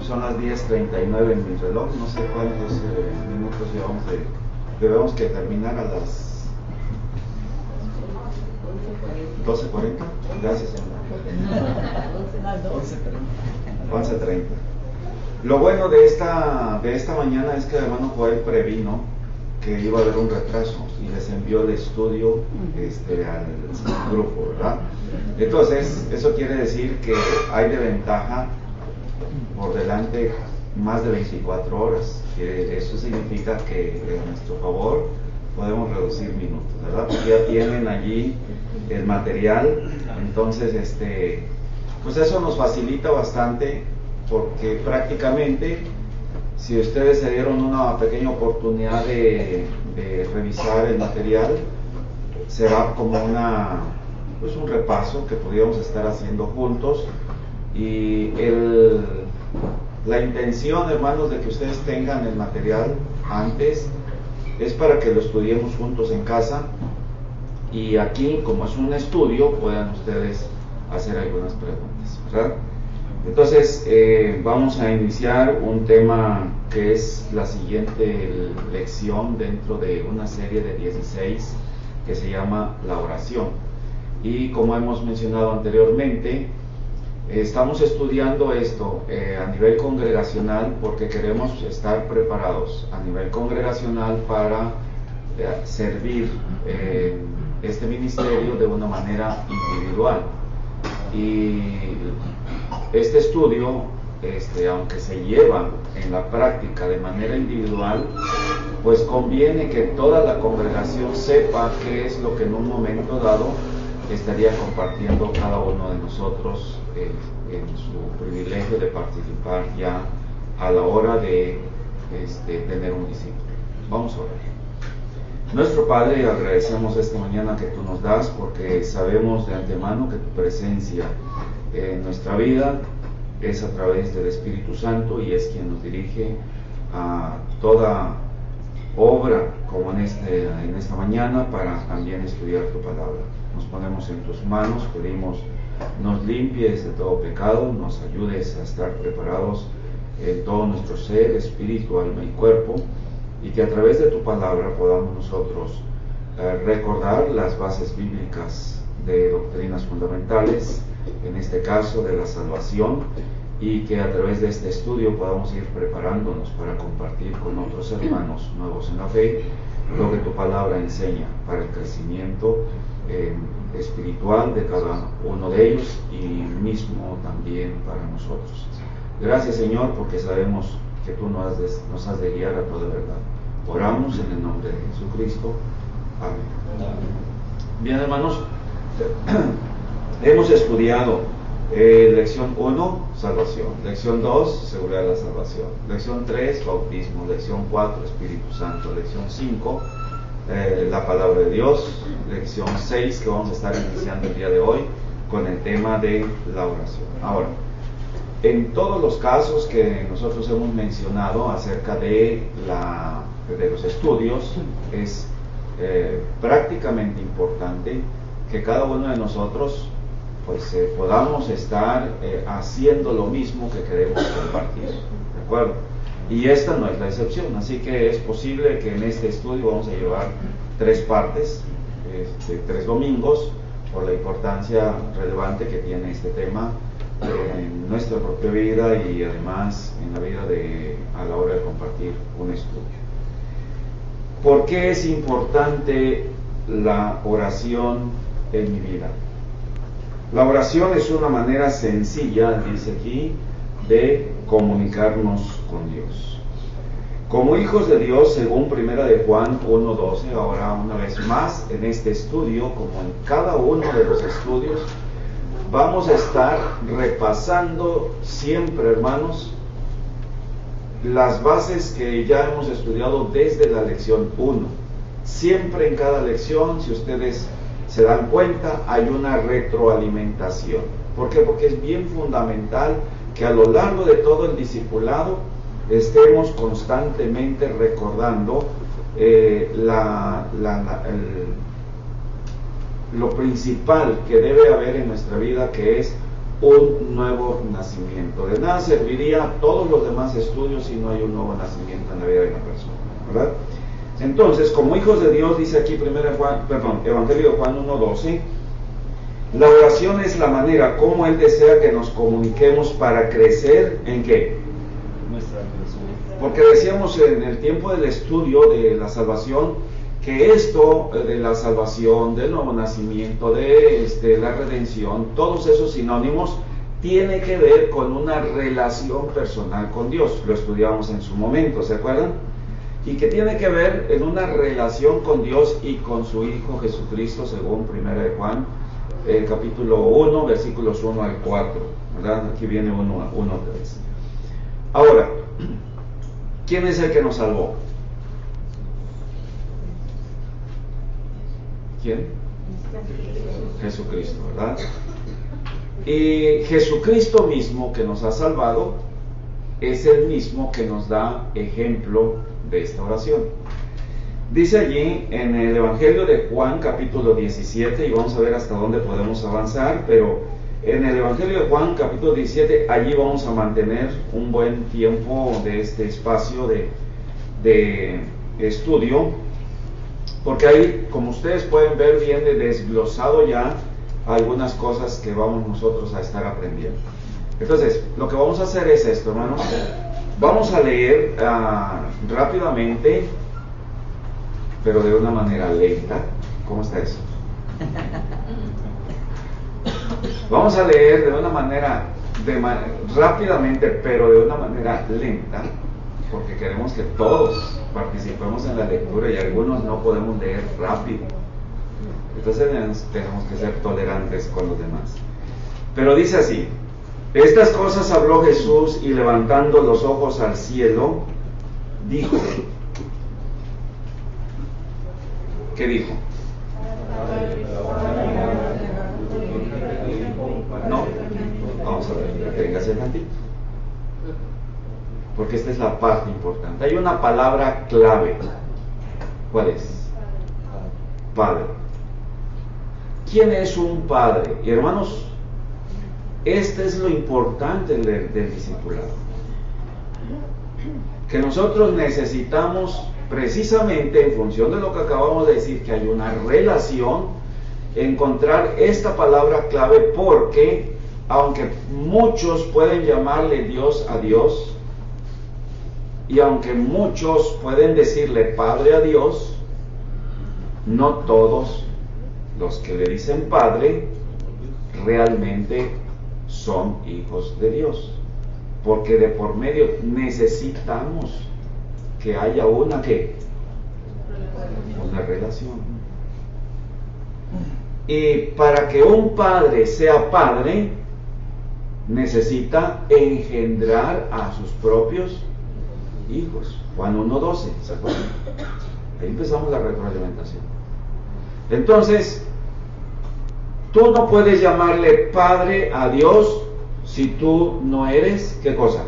Son las 10:39 en mi reloj, no sé cuántos minutos llevamos debemos que terminar a las 12:40. Gracias, señor. 11:30. Lo bueno de esta mañana es que el hermano Joel previno que iba a haber un retraso y les envió el estudio al grupo, ¿verdad? Entonces, eso quiere decir que hay de ventaja por delante más de 24 horas. Eso significa que en nuestro favor podemos reducir minutos, ¿verdad? Porque ya tienen allí el material, entonces pues eso nos facilita bastante, porque prácticamente si ustedes se dieron una pequeña oportunidad de revisar el material, será como un repaso que podríamos estar haciendo juntos. Y la intención, hermanos, de que ustedes tengan el material antes es para que lo estudiemos juntos en casa, y aquí, como es un estudio, puedan ustedes hacer algunas preguntas, ¿verdad? Entonces, vamos a iniciar un tema que es la siguiente lección dentro de una serie de 16 que se llama la oración. Y como hemos mencionado anteriormente, estamos estudiando esto a nivel congregacional porque queremos estar preparados a nivel congregacional para servir este ministerio de una manera individual. Y este estudio, aunque se lleva en la práctica de manera individual, pues conviene que toda la congregación sepa qué es lo que en un momento dado estaría compartiendo cada uno de nosotros en su privilegio de participar ya a la hora de tener un discípulo. Vamos a orar. Nuestro Padre, agradecemos esta mañana que tú nos das, porque sabemos de antemano que tu presencia en nuestra vida es a través del Espíritu Santo, y es quien nos dirige a toda obra como en esta mañana, para también estudiar tu palabra. Nos ponemos en tus manos, pedimos nos limpies de todo pecado, nos ayudes a estar preparados en todo nuestro ser, espíritu, alma y cuerpo, y que a través de tu palabra podamos nosotros recordar las bases bíblicas de doctrinas fundamentales, en este caso de la salvación, y que a través de este estudio podamos ir preparándonos para compartir con otros hermanos nuevos en la fe lo que tu palabra enseña para el crecimiento espiritual de cada uno de ellos, y mismo también para nosotros. Gracias, Señor, porque sabemos que tú nos has de guiar a toda verdad. Oramos en el nombre de Jesucristo. Amén. Bien, hermanos, hemos estudiado lección 1, salvación; lección 2, seguridad de la salvación; lección 3, bautismo; lección 4, Espíritu Santo; lección 5, la palabra de Dios; lección 6, que vamos a estar iniciando el día de hoy con el tema de la oración. Ahora, en todos los casos que nosotros hemos mencionado acerca de los estudios, es prácticamente importante que cada uno de nosotros pues podamos estar haciendo lo mismo que queremos compartir, ¿de acuerdo? Y esta no es la excepción, así que es posible que en este estudio vamos a llevar 3 partes, 3 domingos, por la importancia relevante que tiene este tema en nuestra propia vida, y además en la vida a la hora de compartir un estudio. ¿Por qué es importante la oración en mi vida? La oración es una manera sencilla, dice aquí, de comunicarnos con Dios. Como hijos de Dios, según 1 de Juan 1:12, ahora una vez más en este estudio, como en cada uno de los estudios, vamos a estar repasando siempre, hermanos, las bases que ya hemos estudiado desde la lección 1. Siempre en cada lección, si ustedes se dan cuenta, hay una retroalimentación. ¿Por qué? Porque es bien fundamental que a lo largo de todo el discipulado estemos constantemente recordando lo principal que debe haber en nuestra vida, que es un nuevo nacimiento. De nada serviría todos los demás estudios si no hay un nuevo nacimiento en la vida de la persona, ¿verdad? Entonces, como hijos de Dios, dice aquí Evangelio de Juan 1:12, la oración es la manera como Él desea que nos comuniquemos para crecer ¿en qué? Nuestra creación. Porque decíamos en el tiempo del estudio de la salvación que esto de la salvación, del nuevo nacimiento, de la redención, todos esos sinónimos tiene que ver con una relación personal con Dios. Lo estudiamos en su momento, ¿se acuerdan? Y que tiene que ver en una relación con Dios y con su Hijo Jesucristo, según 1 de Juan, el capítulo 1, versículos 1 al 4, ¿verdad? Aquí viene 1 a 3. Ahora, ¿quién es el que nos salvó? ¿Quién? Jesucristo, ¿verdad? Y Jesucristo mismo que nos ha salvado es el mismo que nos da ejemplo de esta oración. Dice allí en el Evangelio de Juan capítulo 17, y vamos a ver hasta dónde podemos avanzar, pero en el Evangelio de Juan capítulo 17, allí vamos a mantener un buen tiempo de este espacio de estudio, porque ahí, como ustedes pueden ver, viene desglosado ya algunas cosas que vamos nosotros a estar aprendiendo. Entonces, lo que vamos a hacer es esto, hermanos. Vamos a leer rápidamente, pero de una manera lenta. ¿Cómo está eso? Vamos a leer de una manera rápidamente, pero de una manera lenta, porque queremos que todos participemos en la lectura y algunos no podemos leer rápido. Entonces tenemos que ser tolerantes con los demás. Pero dice así: estas cosas habló Jesús y levantando los ojos al cielo, dijo. ¿Qué dijo? No, vamos a ver, deténgase tantito, porque esta es la parte importante. Hay una palabra clave. ¿Cuál es? Padre. ¿Quién es un padre? Y hermanos, este es lo importante del discipulado, que nosotros necesitamos, precisamente en función de lo que acabamos de decir, que hay una relación, encontrar esta palabra clave, porque aunque muchos pueden llamarle Dios a Dios, y aunque muchos pueden decirle Padre a Dios, no todos los que le dicen Padre realmente son hijos de Dios, porque de por medio necesitamos que haya una relación. Y para que un padre sea padre, necesita engendrar a sus propios hijos. Juan 1:12, ¿se acuerdan? Ahí empezamos la retroalimentación. Entonces, tú no puedes llamarle padre a Dios si tú no eres, ¿qué cosa?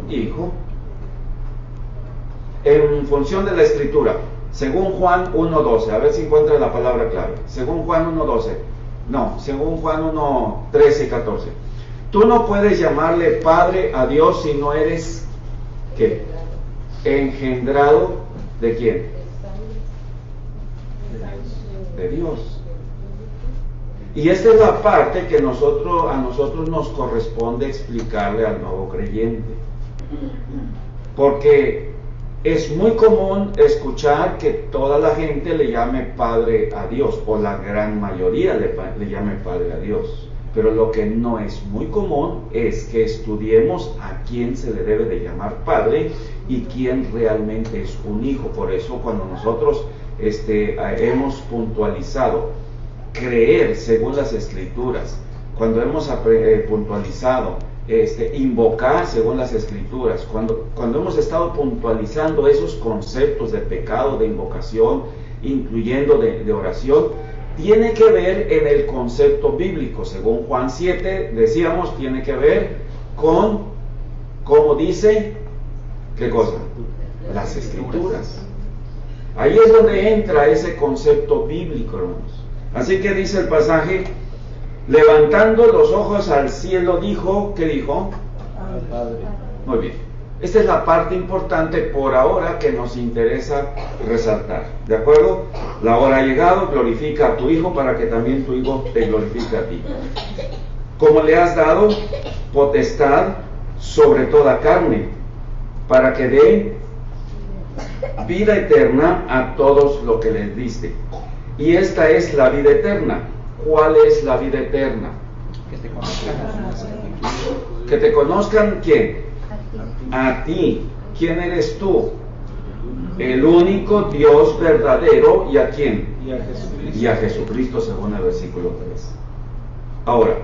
Hijo. En función de la escritura, según Juan 1:12, a ver si encuentra la palabra clave. Según Juan 1:12, no, según Juan 1:13 y 14. Tú no puedes llamarle padre a Dios si no eres, ¿qué? Engendrado ¿de quién? De Dios. Y esta es la parte que a nosotros nos corresponde explicarle al nuevo creyente, porque es muy común escuchar que toda la gente le llame Padre a Dios, o la gran mayoría le llame Padre a Dios, pero lo que no es muy común es que estudiemos a quién se le debe de llamar Padre y quién realmente es un hijo. Por eso cuando nosotros hemos puntualizado creer según las Escrituras, cuando hemos puntualizado invocar según las Escrituras, cuando hemos estado puntualizando esos conceptos de pecado, de invocación, incluyendo de oración, tiene que ver en el concepto bíblico. Según Juan 7, decíamos, tiene que ver con, ¿cómo dice? ¿Qué cosa? Las Escrituras. Ahí es donde entra ese concepto bíblico, hermanos. Así que dice el pasaje: Levantando los ojos al cielo dijo, ¿qué dijo? Al Padre. Muy bien. Esta es la parte importante por ahora que nos interesa resaltar. ¿De acuerdo? La hora ha llegado, glorifica a tu Hijo para que también tu Hijo te glorifique a ti. Como le has dado potestad sobre toda carne, para que dé vida eterna a todos los que les diste. Y esta es la vida eterna. ¿Cuál es la vida eterna? Que te conozcan. Que te conozcan, ¿quién? A ti. ¿Quién eres tú? El único Dios verdadero. ¿Y a quién? Y a Jesucristo. Y a Jesucristo, según el versículo 3. Ahora,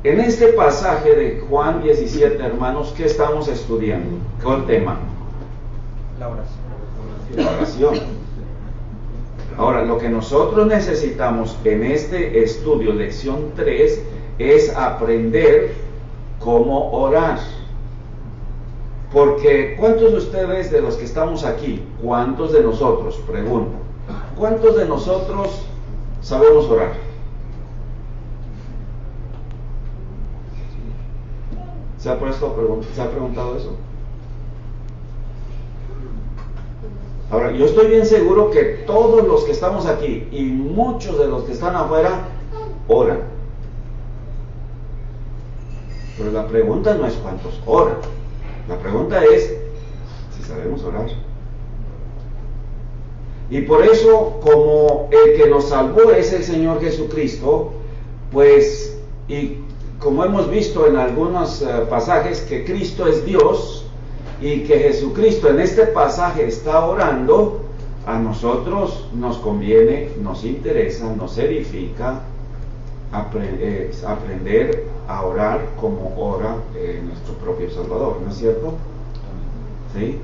en este pasaje de Juan 17, hermanos, ¿qué estamos estudiando? ¿Cuál tema? La oración. La oración. Ahora, lo que nosotros necesitamos en este estudio, lección 3, es aprender cómo orar. Porque, ¿cuántos de ustedes, de los que estamos aquí, cuántos de nosotros, pregunto, cuántos de nosotros sabemos orar? ¿Se ha preguntado eso? Ahora, yo estoy bien seguro que todos los que estamos aquí y muchos de los que están afuera oran. Pero la pregunta no es cuántos oran. La pregunta es si sabemos orar. Y por eso, como el que nos salvó es el Señor Jesucristo, pues, y como hemos visto en algunos pasajes que Cristo es Dios y que Jesucristo en este pasaje está orando, a nosotros nos conviene, nos interesa, nos edifica aprender a orar como ora nuestro propio Salvador, ¿no es cierto? ¿Sí?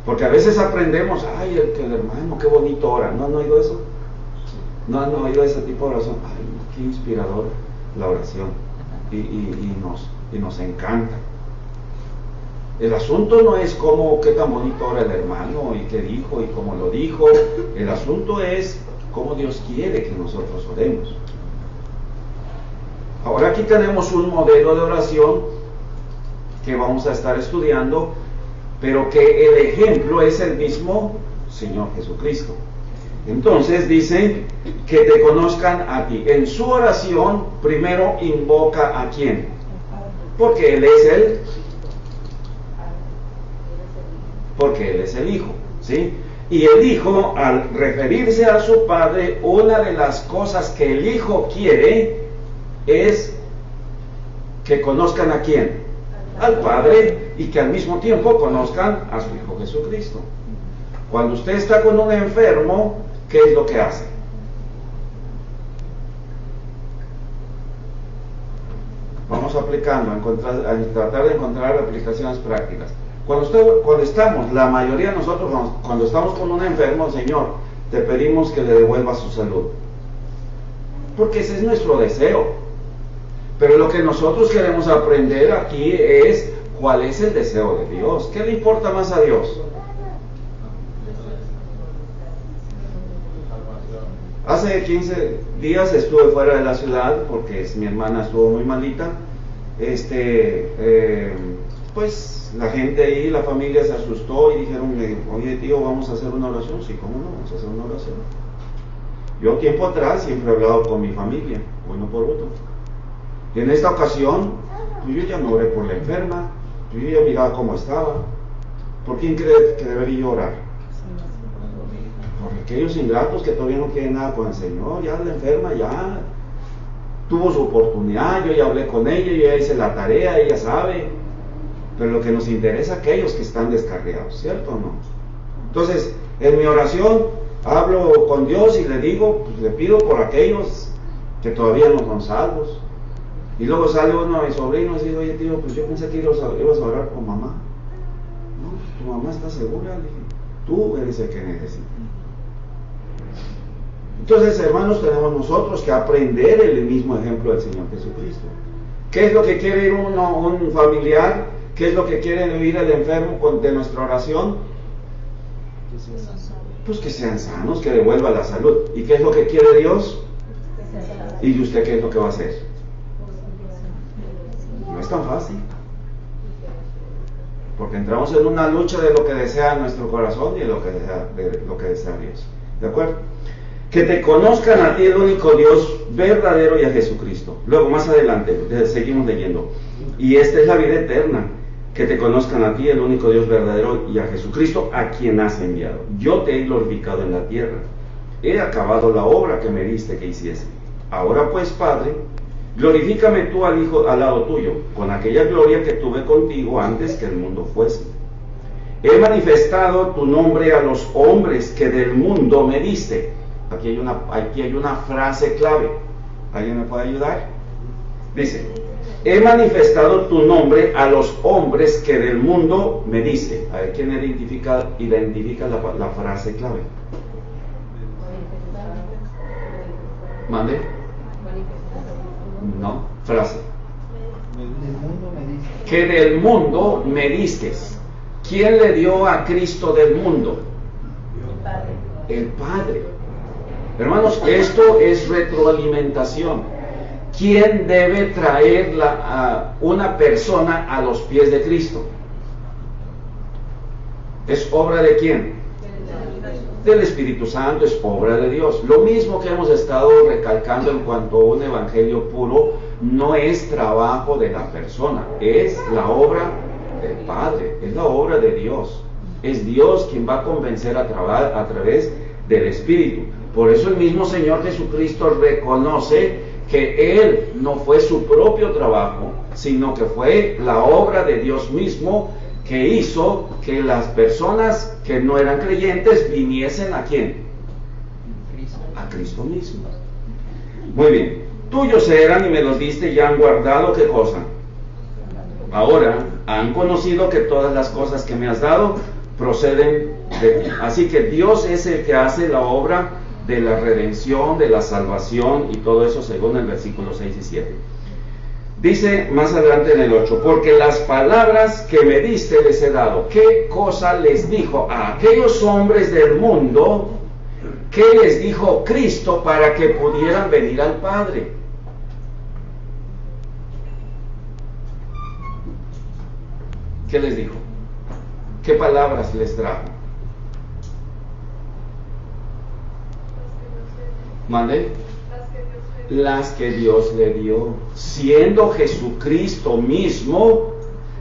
Porque a veces aprendemos, ay, el hermano, qué bonito ora. ¿No han oído eso? ¿No han oído ese tipo de oración? Ay, qué inspirador la oración. Y nos encanta. El asunto no es qué tan bonito ora el hermano y qué dijo y cómo lo dijo. El asunto es cómo Dios quiere que nosotros oremos. Ahora aquí tenemos un modelo de oración que vamos a estar estudiando, pero que el ejemplo es el mismo Señor Jesucristo. Entonces dice que te conozcan a ti. En su oración primero invoca ¿a quién? Porque Él es el Hijo, ¿sí? Y el Hijo, al referirse a su Padre, una de las cosas que el Hijo quiere es que conozcan ¿a quién? Al Padre, y que al mismo tiempo conozcan a su Hijo Jesucristo. Cuando usted está con un enfermo, ¿qué es lo que hace? Vamos aplicando, a tratar de encontrar aplicaciones prácticas. Cuando estamos, la mayoría de nosotros, cuando estamos con un enfermo, Señor, te pedimos que le devuelvas su salud. Porque ese es nuestro deseo. Pero lo que nosotros queremos aprender aquí es cuál es el deseo de Dios. ¿Qué le importa más a Dios? Hace 15 días estuve fuera de la ciudad porque mi hermana estuvo muy malita. Pues la gente ahí, la familia se asustó y dijeron, oye tío, ¿vamos a hacer una oración? Sí, ¿cómo no? Vamos a hacer una oración. Yo tiempo atrás siempre he hablado con mi familia, uno por uno. Y en esta ocasión, pues yo ya me oré por la enferma, yo ya miraba cómo estaba. ¿Por quién cree que debería orar? Por aquellos ingratos que todavía no quieren nada con el Señor. Ya la enferma ya tuvo su oportunidad, yo ya hablé con ella, yo ya hice la tarea, ella sabe. Pero lo que nos interesa es aquellos que están descarriados, ¿cierto o no? Entonces, en mi oración hablo con Dios y le digo, pues le pido por aquellos que todavía no son salvos. Y luego sale uno de mis sobrinos y dice, oye tío, pues yo pensé que ibas a orar con mamá. No, tu mamá está segura. Le dije, tú eres el que necesita. Entonces, hermanos, tenemos nosotros que aprender el mismo ejemplo del Señor Jesucristo. ¿Qué es lo que quiere oír un familiar? ¿Qué es lo que quiere oír el enfermo de nuestra oración? Pues que sean sanos, que devuelva la salud. ¿Y qué es lo que quiere Dios? ¿Y usted qué es lo que va a hacer? No es tan fácil. Porque entramos en una lucha de lo que desea nuestro corazón y de lo que desea Dios. ¿De acuerdo? Que te conozcan a ti, el único Dios verdadero, y a Jesucristo. Luego, más adelante, seguimos leyendo. Y esta es la vida eterna, que te conozcan a ti, el único Dios verdadero, y a Jesucristo, a quien has enviado. Yo te he glorificado en la tierra. He acabado la obra que me diste que hiciese. Ahora pues, Padre, glorifícame tú al Hijo al lado tuyo, con aquella gloria que tuve contigo antes que el mundo fuese. He manifestado tu nombre a los hombres que del mundo me diste. Aquí hay una frase clave. ¿Alguien me puede ayudar? Dice, he manifestado tu nombre a los hombres que del mundo me diste. A ver, ¿quién identifica la frase clave? ¿Mande? No, frase. Que del mundo me diste. ¿Quién le dio a Cristo del mundo? El Padre. Hermanos, esto es retroalimentación. ¿Quién debe traer a una persona a los pies de Cristo? ¿Es obra de quién? Del Espíritu Santo, es obra de Dios. Lo mismo que hemos estado recalcando en cuanto a un evangelio puro, no es trabajo de la persona, es la obra del Padre, es la obra de Dios. Es Dios quien va a convencer a través del Espíritu. Por eso el mismo Señor Jesucristo reconoce que Él no fue su propio trabajo, sino que fue la obra de Dios mismo que hizo que las personas que no eran creyentes viniesen ¿a quién? A Cristo mismo. Muy bien. Tuyos eran y me los diste y han guardado ¿qué cosa? Ahora han conocido que todas las cosas que me has dado proceden de ti. Así que Dios es el que hace la obra de la redención, de la salvación y todo eso según el versículo 6 y 7. Dice más adelante en el 8, porque las palabras que me diste les he dado. ¿Qué cosa les dijo a aquellos hombres del mundo? ¿Qué les dijo Cristo para que pudieran venir al Padre? ¿Qué les dijo? ¿Qué palabras les trajo? ¿Mande? Las que Dios le dio, siendo Jesucristo mismo.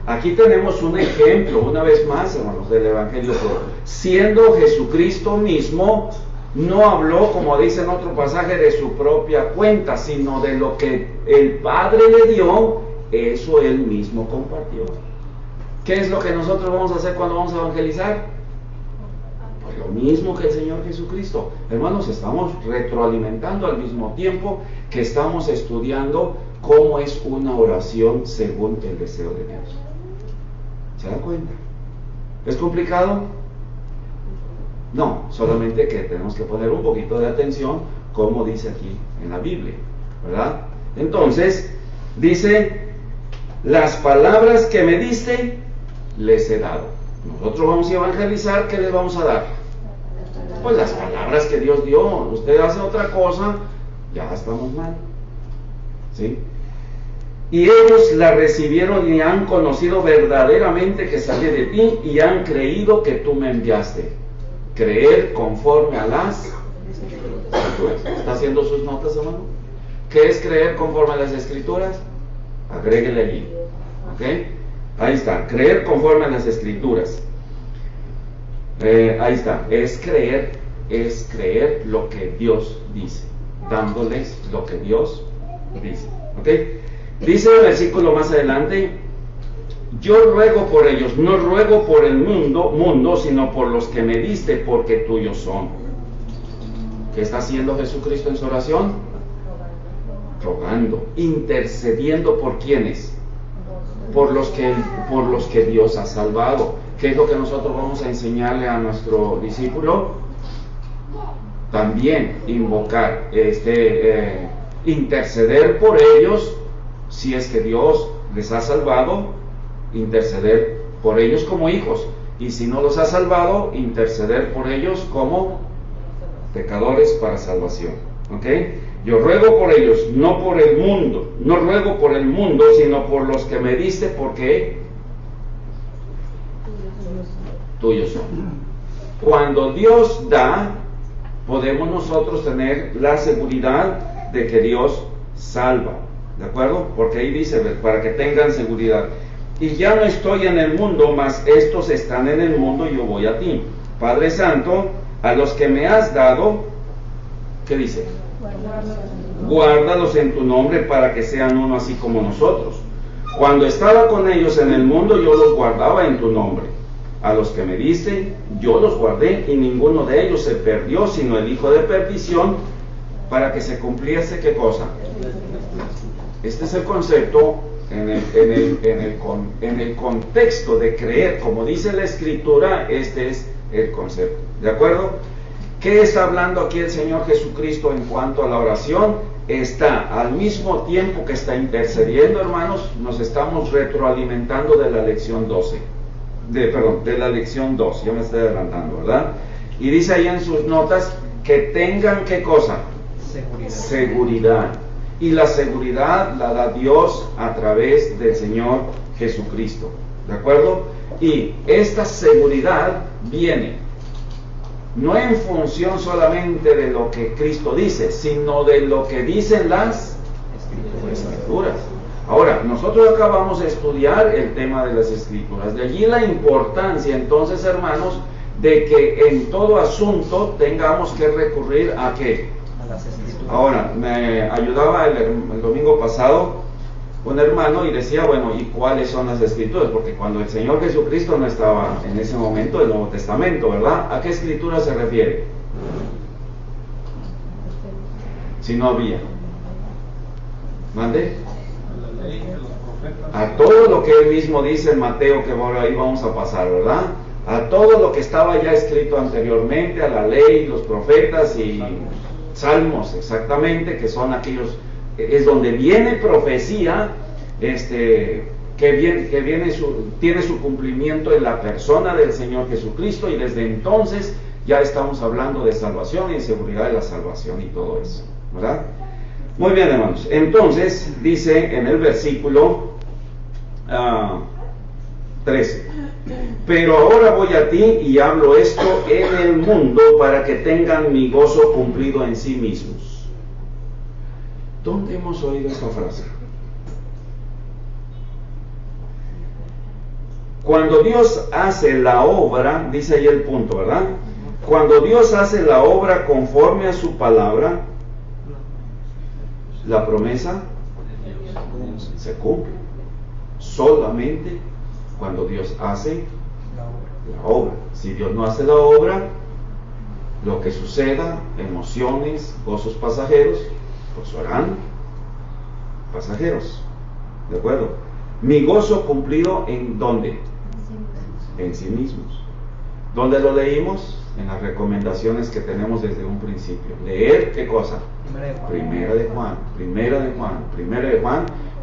Aquí tenemos un ejemplo, una vez más, hermanos, del Evangelio. Siendo Jesucristo mismo, no habló, como dice en otro pasaje, de su propia cuenta, sino de lo que el Padre le dio, eso Él mismo compartió. ¿Qué es lo que nosotros vamos a hacer cuando vamos a evangelizar? Pues lo mismo que el Señor Jesucristo. Hermanos, estamos retroalimentando al mismo tiempo que estamos estudiando cómo es una oración según el deseo de Dios. ¿Se dan cuenta? ¿Es complicado? No, solamente que tenemos que poner un poquito de atención como dice aquí en la Biblia, ¿verdad? Entonces, dice, las palabras que me diste, les he dado. Nosotros vamos a evangelizar, ¿qué les vamos a dar? Pues las palabras que Dios dio. Usted hace otra cosa, ya estamos mal, ¿sí? Y ellos la recibieron y han conocido verdaderamente que salí de ti y han creído que tú me enviaste. Creer conforme a las Escrituras. ¿Está haciendo sus notas, hermano? ¿Qué es creer conforme a las Escrituras? Agréguele allí, ¿ok? Ahí está, creer conforme a las Escrituras. Ahí está, es creer lo que Dios dice, dándoles lo que Dios dice, ¿ok? Dice el versículo más adelante, yo ruego por ellos, no ruego por el mundo, sino por los que me diste, porque tuyos son. ¿Qué está haciendo Jesucristo en su oración? Rogando, intercediendo por quienes, por los que Dios ha salvado. ¿Qué es lo que nosotros vamos a enseñarle a nuestro discípulo? También invocar, interceder por ellos, si es que Dios les ha salvado, interceder por ellos como hijos, y si no los ha salvado, interceder por ellos como pecadores para salvación, ¿ok? Yo ruego por ellos, no por el mundo. No ruego por el mundo, sino por los que me diste, porque tuyos son. Cuando Dios da, podemos nosotros tener la seguridad de que Dios salva. ¿De acuerdo? Porque ahí dice, para que tengan seguridad. Y ya no estoy en el mundo, mas estos están en el mundo y yo voy a ti. Padre Santo, a los que me has dado, ¿qué dice? Guárdalos en tu nombre para que sean uno así como nosotros. Cuando estaba con ellos en el mundo, yo los guardaba en tu nombre. A los que me diste, yo los guardé y ninguno de ellos se perdió, sino el hijo de perdición, para que se cumpliese, ¿qué cosa? Este es el concepto en el contexto de creer, como dice la Escritura, este es el concepto. ¿De acuerdo? ¿Qué está hablando aquí el Señor Jesucristo en cuanto a la oración? Está al mismo tiempo que está intercediendo, hermanos, nos estamos retroalimentando de la lección 12. De la lección 2, yo me estoy adelantando, ¿verdad? Y dice ahí en sus notas que tengan, ¿qué cosa? Seguridad. Y la seguridad la da Dios a través del Señor Jesucristo, ¿de acuerdo? Y esta seguridad viene no en función solamente de lo que Cristo dice, sino de lo que dicen las Escrituras. Ahora, nosotros acabamos de estudiar el tema de las Escrituras. De allí la importancia, entonces, hermanos, de que en todo asunto tengamos que recurrir a ¿qué? A las Escrituras. Ahora, me ayudaba el domingo pasado un hermano y decía, bueno, ¿y cuáles son las Escrituras? Porque cuando el Señor Jesucristo no estaba en ese momento del Nuevo Testamento, ¿verdad? ¿A qué Escritura se refiere? Si no había. ¿Mande? A todo lo que él mismo dice en Mateo, que por ahí vamos a pasar, ¿verdad? A todo lo que estaba ya escrito anteriormente, a la ley, los profetas y salmos, exactamente, que son aquellos, es donde viene profecía, tiene su cumplimiento en la persona del Señor Jesucristo, y desde entonces ya estamos hablando de salvación y seguridad de la salvación y todo eso, ¿verdad? Muy bien, hermanos. Entonces, dice en el versículo 13, pero ahora voy a ti y hablo esto en el mundo para que tengan mi gozo cumplido en sí mismos. ¿Dónde hemos oído esta frase? Cuando Dios hace la obra, dice ahí el punto, ¿verdad? Cuando Dios hace la obra conforme a su palabra, la promesa se cumple. Solamente cuando Dios hace la obra. Si Dios no hace la obra, lo que suceda, emociones, gozos pasajeros, pues serán pasajeros. ¿De acuerdo? Mi gozo cumplido, ¿en dónde? En sí mismos. ¿Dónde lo leímos? En las recomendaciones que tenemos desde un principio. Leer, ¿qué cosa? Primera de Juan,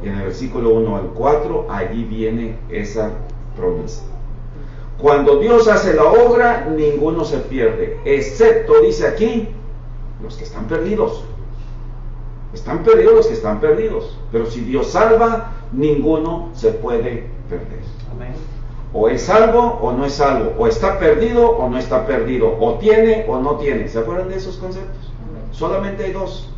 y en el versículo 1 al 4, allí viene esa promesa. Cuando Dios hace la obra, ninguno se pierde, excepto, dice aquí, los que están perdidos. Están perdidos los que están perdidos, pero si Dios salva, ninguno se puede perder. Amén. O es salvo o no es salvo, o está perdido o no está perdido, o tiene o no tiene. ¿Se acuerdan de esos conceptos? Solamente hay dos,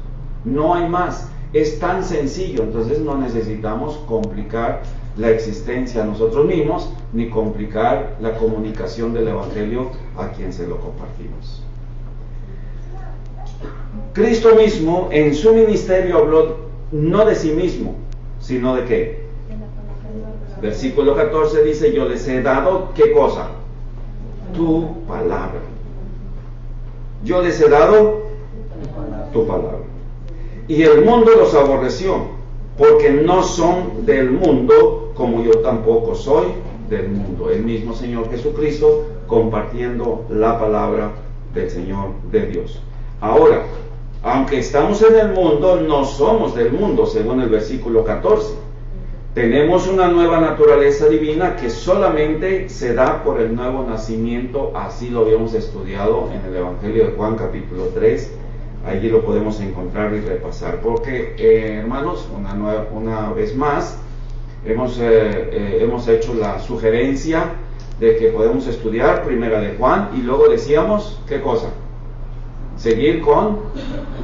no hay más. Es tan sencillo, entonces no necesitamos complicar la existencia a nosotros mismos, ni complicar la comunicación del Evangelio a quien se lo compartimos. Cristo mismo en su ministerio habló no de sí mismo, sino de ¿qué? Versículo 14 dice, yo les he dado, ¿qué cosa? Tu palabra. Yo les he dado tu palabra. Y el mundo los aborreció, porque no son del mundo, como yo tampoco soy del mundo. El mismo Señor Jesucristo compartiendo la palabra del Señor de Dios. Ahora, aunque estamos en el mundo, no somos del mundo, según el versículo 14. Tenemos una nueva naturaleza divina que solamente se da por el nuevo nacimiento, así lo habíamos estudiado en el Evangelio de Juan capítulo 3, allí lo podemos encontrar y repasar, porque hermanos, una vez más hemos hecho la sugerencia de que podemos estudiar Primera de Juan y luego decíamos, ¿qué cosa? Seguir con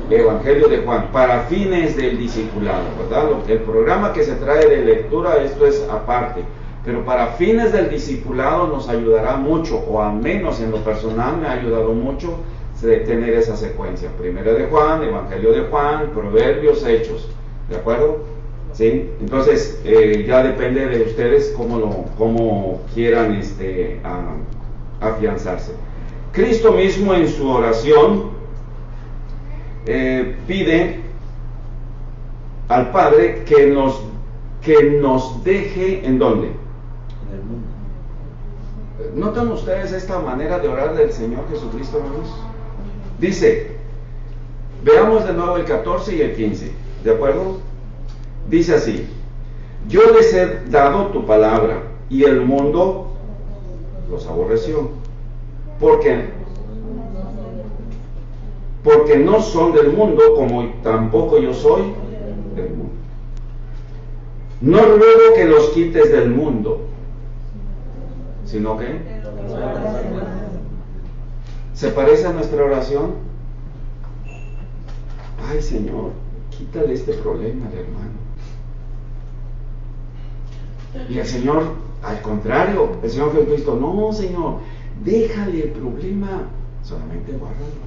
Evangelio de Juan para fines del discipulado, ¿verdad? El programa que se trae de lectura, esto es aparte, pero para fines del discipulado nos ayudará mucho, o al menos en lo personal me ha ayudado mucho tener esa secuencia: Primera de Juan, Evangelio de Juan, Proverbios, Hechos, ¿de acuerdo? ¿Sí? Entonces ya depende de ustedes cómo quieran afianzarse. Cristo mismo en su oración pide al Padre que nos deje, ¿en dónde? En el mundo. ¿Notan ustedes esta manera de orar del Señor Jesucristo, hermanos? Dice, veamos de nuevo el 14 y el 15, ¿de acuerdo? Dice así: yo les he dado tu palabra y el mundo los aborreció, porque no son del mundo, como tampoco yo soy del mundo. No ruego que los quites del mundo, sino que ¿se parece a nuestra oración? Ay, Señor, quítale este problema de hermano. Y el Señor, al contrario, el Señor Jesucristo, no, Señor, déjale el problema, solamente guárdalo.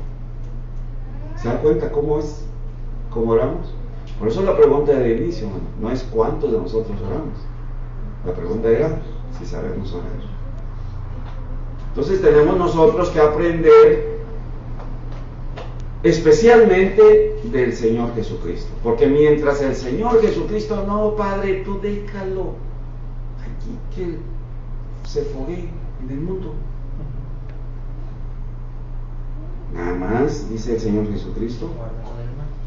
¿Se dan cuenta cómo oramos? Por eso la pregunta de inicio, no es cuántos de nosotros oramos. La pregunta era si sabemos orar. Entonces tenemos nosotros que aprender especialmente del Señor Jesucristo, porque mientras el Señor Jesucristo, no, Padre, tú déjalo aquí que se fogue en el mundo. Nada más, dice el Señor Jesucristo,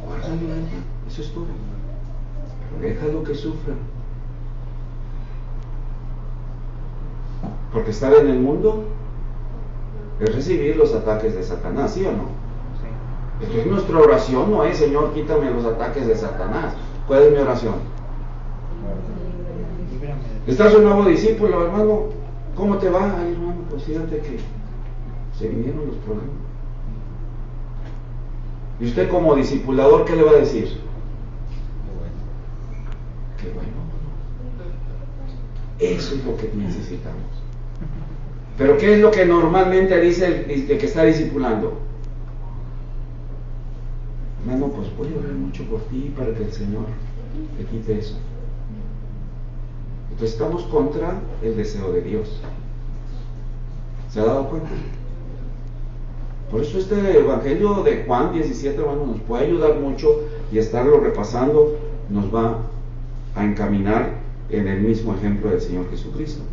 guárdalo, eso es todo, pero déjalo que sufra. Porque estar en el mundo es recibir los ataques de Satanás, ¿sí o no? Sí. Entonces nuestra oración no es, Señor, quítame los ataques de Satanás. ¿Cuál es mi oración? ¿Estás un nuevo discípulo, hermano? ¿Cómo te va? Ay, hermano, pues fíjate que se vinieron los problemas. ¿Y usted como discipulador qué le va a decir? Qué bueno. Eso es lo que necesitamos. Pero ¿qué es lo que normalmente dice el que está discipulando? Hermano, pues voy a orar mucho por ti para que el Señor te quite eso. Entonces estamos contra el deseo de Dios. ¿Se ha dado cuenta? Por eso este Evangelio de Juan 17, hermano, nos puede ayudar mucho, y estarlo repasando nos va a encaminar en el mismo ejemplo del Señor Jesucristo.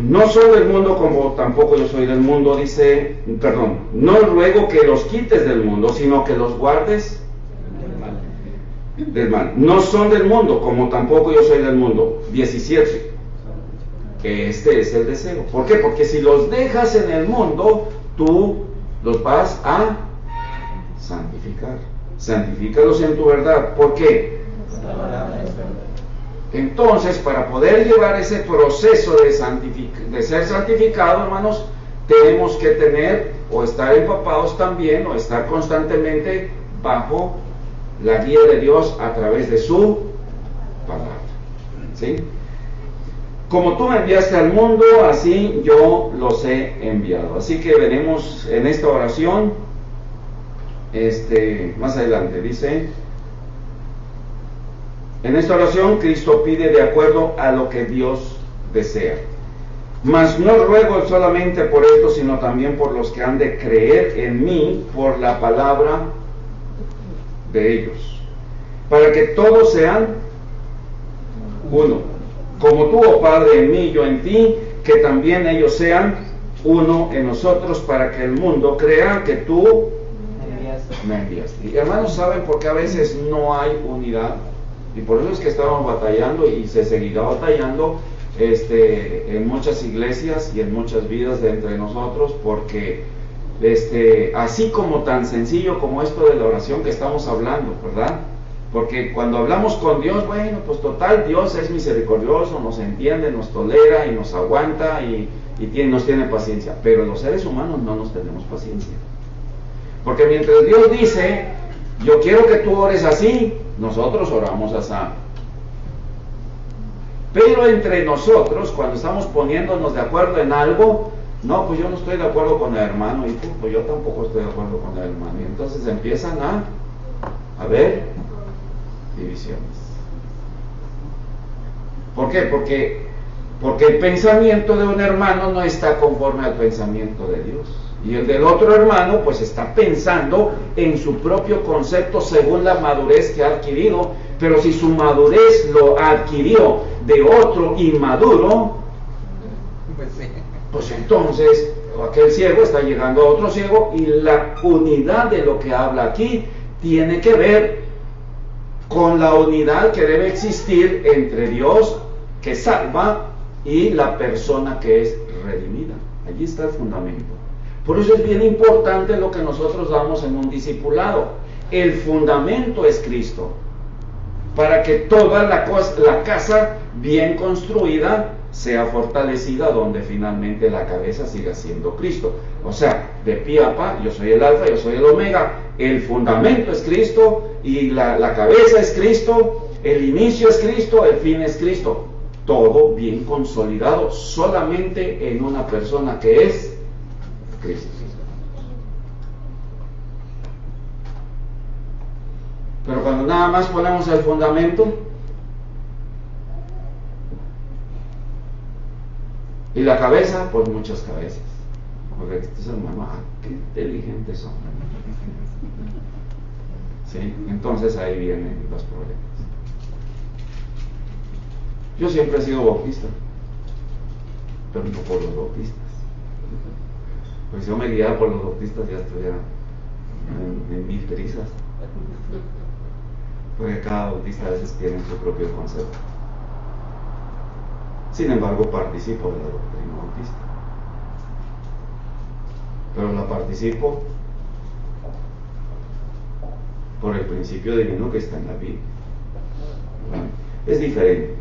No soy del mundo como tampoco yo soy del mundo, dice, perdón, no ruego que los quites del mundo, sino que los guardes del mal. No son del mundo como tampoco yo soy del mundo. 17. Este es el deseo. ¿Por qué? Porque si los dejas en el mundo, tú los vas a santificar. Santifícalos en tu verdad. ¿Por qué? Entonces, para poder llevar ese proceso de ser santificado, hermanos, tenemos que tener o estar empapados también, o estar constantemente bajo la guía de Dios a través de su palabra. ¿Sí? Como tú me enviaste al mundo, así yo los he enviado. Así que veremos en esta oración, más adelante, dice, en esta oración Cristo pide de acuerdo a lo que Dios desea. Mas no ruego solamente por esto, sino también por los que han de creer en mí por la palabra de ellos, para que todos sean uno. Como tú, oh Padre, en mí, yo en ti, que también ellos sean uno en nosotros, para que el mundo crea que tú me enviaste. Y hermanos, ¿saben por qué a veces no hay unidad? Y por eso es que estamos batallando, y se seguirá batallando en muchas iglesias y en muchas vidas de entre nosotros, porque así como tan sencillo como esto de la oración que estamos hablando, ¿verdad? Porque cuando hablamos con Dios, bueno, pues total, Dios es misericordioso, nos entiende, nos tolera y nos aguanta y nos tiene paciencia. Pero los seres humanos no nos tenemos paciencia. Porque mientras Dios dice, yo quiero que tú ores así, nosotros oramos así. Pero entre nosotros, cuando estamos poniéndonos de acuerdo en algo, no, pues yo no estoy de acuerdo con el hermano, y pues yo tampoco estoy de acuerdo con el hermano. Y entonces empiezan a haber divisiones. ¿Por qué? Porque el pensamiento de un hermano no está conforme al pensamiento de Dios. Y el del otro hermano pues está pensando en su propio concepto según la madurez que ha adquirido. Pero si su madurez lo adquirió de otro inmaduro, pues entonces aquel ciego está llegando a otro ciego, y la unidad de lo que habla aquí tiene que ver con la unidad que debe existir entre Dios que salva y la persona que es redimida. Allí está el fundamento. Por eso es bien importante lo que nosotros damos en un discipulado. El fundamento es Cristo, para que toda la casa bien construida sea fortalecida, donde finalmente la cabeza siga siendo Cristo. O sea, de pie a pa, yo soy el alfa, yo soy el omega. El fundamento es Cristo y la cabeza es Cristo, el inicio es Cristo, el fin es Cristo. Todo bien consolidado solamente en una persona que es Cristo. Pero cuando nada más ponemos el fundamento y la cabeza, pues muchas cabezas. Porque estos hermanos, qué inteligentes son. ¿Sí? Entonces ahí vienen los problemas. Yo siempre he sido bautista, pero no por los bautistas. Pues si yo me guiara por los bautistas ya estuviera en mil prisas. Porque cada bautista a veces tiene su propio concepto. Sin embargo, participo de la doctrina bautista. Pero la participo por el principio divino que está en la Biblia. Es diferente.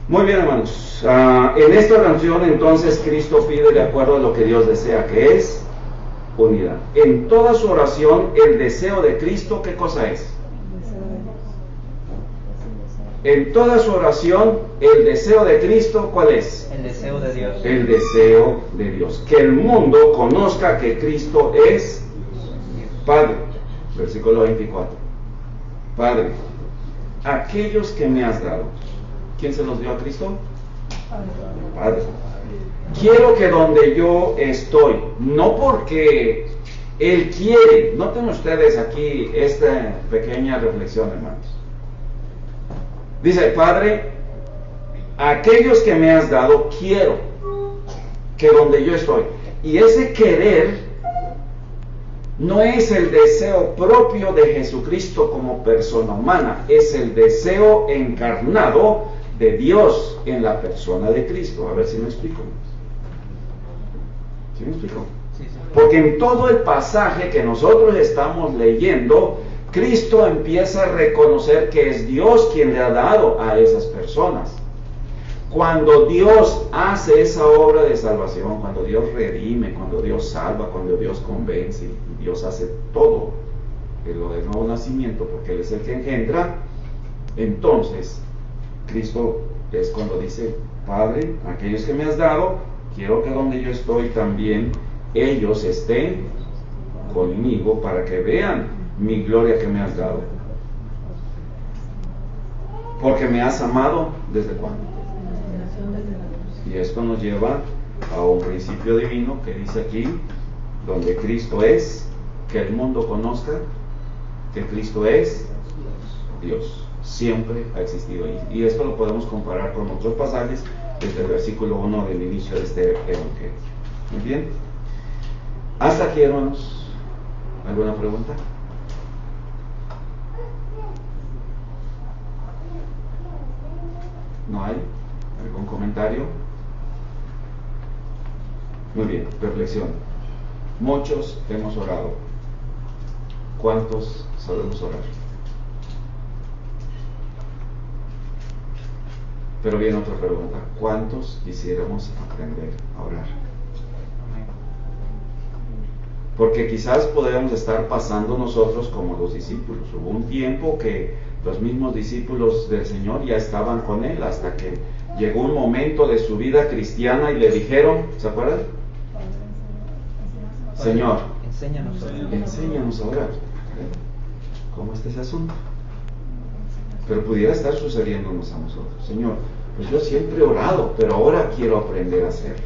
Muy bien, hermanos. En esta oración, entonces, Cristo pide de acuerdo a lo que Dios desea, que es unidad. En toda su oración, el deseo de Cristo, ¿qué cosa es? En toda su oración, el deseo de Cristo, ¿cuál es? El deseo de Dios. El deseo de Dios. Que el mundo conozca que Cristo es Padre. Versículo 24. Padre, aquellos que me has dado. ¿Quién se los dio a Cristo? Padre. Quiero que donde yo estoy, no porque Él quiere, noten ustedes aquí esta pequeña reflexión, hermanos. Dice, Padre, aquellos que me has dado, quiero que donde yo estoy. Y ese querer no es el deseo propio de Jesucristo como persona humana, es el deseo encarnado de Dios en la persona de Cristo. A ver si me explico. ¿Sí me explico? Sí, sí. Porque en todo el pasaje que nosotros estamos leyendo, Cristo empieza a reconocer que es Dios quien le ha dado a esas personas. Cuando Dios hace esa obra de salvación, cuando Dios redime, cuando Dios salva, cuando Dios convence, Dios hace todo lo del nuevo nacimiento, porque Él es el que engendra, entonces Cristo es cuando dice, Padre, aquellos que me has dado, quiero que donde yo estoy también ellos estén conmigo para que vean mi gloria que me has dado. Porque me has amado desde cuándo. Y esto nos lleva a un principio divino que dice aquí, donde Cristo es, que el mundo conozca que Cristo es Dios. Siempre ha existido ahí. Y esto lo podemos comparar con otros pasajes desde el versículo 1 del inicio de este evangelio. Muy bien. Hasta aquí, hermanos. ¿Alguna pregunta? ¿No hay? ¿Algún comentario? Muy bien, reflexión. Muchos hemos orado. ¿Cuántos sabemos orar? Pero viene otra pregunta. ¿Cuántos quisiéramos aprender a orar? Porque quizás podríamos estar pasando nosotros como los discípulos. Hubo un tiempo que los mismos discípulos del Señor ya estaban con Él, hasta que llegó un momento de su vida cristiana y le dijeron, ¿se acuerdan? Señor, enséñanos a orar. ¿Cómo está ese asunto? Pero pudiera estar sucediéndonos a nosotros. Señor, pues yo siempre he orado, pero ahora quiero aprender a hacerlo.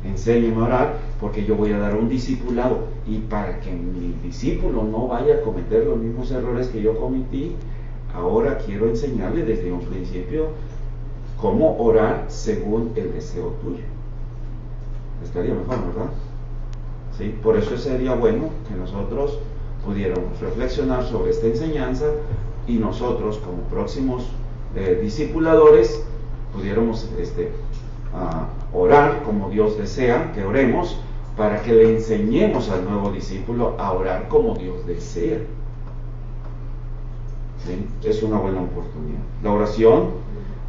Enséñame a orar, porque yo voy a dar un discipulado, y para que mi discípulo no vaya a cometer los mismos errores que yo cometí, ahora quiero enseñarle desde un principio cómo orar según el deseo tuyo. Estaría mejor, ¿verdad? ¿Sí? Por eso sería bueno que nosotros pudiéramos reflexionar sobre esta enseñanza, y nosotros como próximos discipuladores pudiéramos orar como Dios desea que oremos, para que le enseñemos al nuevo discípulo a orar como Dios desea. ¿Sí? Es una buena oportunidad. La oración